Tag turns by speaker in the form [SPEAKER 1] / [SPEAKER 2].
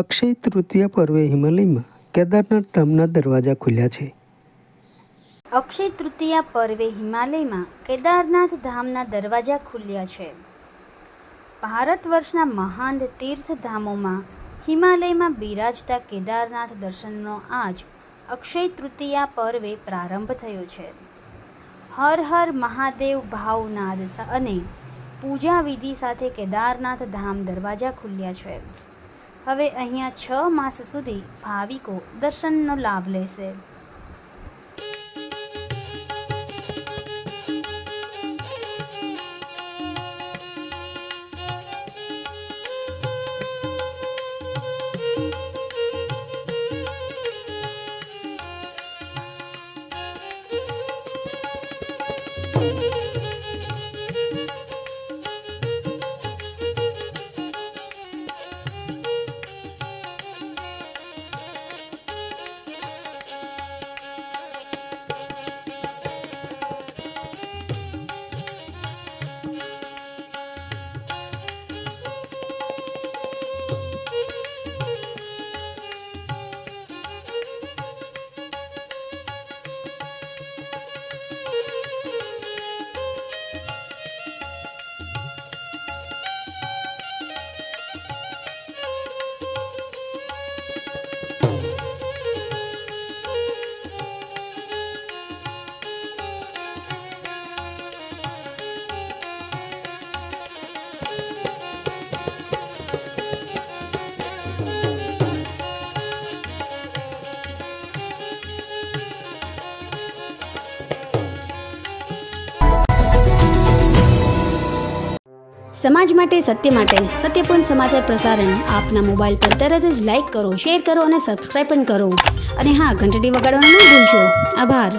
[SPEAKER 1] અક્ષય તૃતીયા પર્વે હિમાલયમાં કેદારનાથ ધામના દરવાજા ખુલ્યા છે।
[SPEAKER 2] અક્ષય તૃતીયા પર્વે હિમાલયમાં કેદારનાથ ધામના દરવાજા ખુલ્યા છે। ભારત વર્ષના મહાન તીર્થધામોમાં હિમાલયમાં બિરાજતા કેદારનાથ દર્શનનો આજ અક્ષય તૃતીયા પર્વે પ્રારંભ થયો છે। હર હર મહાદેવ ભાવનાદ અને પૂજા વિધિ સાથે કેદારનાથ ધામ દરવાજા ખુલ્યા છે। હવે અહીંયા 6 માસ સુધી ભાવિકો દર્શનનો લાભ લેશે।
[SPEAKER 3] સમાજ માટે સત્યપૂર્ણ સમાચાર પ્રસારણ આપના મોબાઈલ પર તરત જ લાઈક કરો, શેર કરો અને સબસ્ક્રાઈબ પણ કરો। અને હા, ઘંટડી વગાડવાનું ન ભૂલશો। આભાર।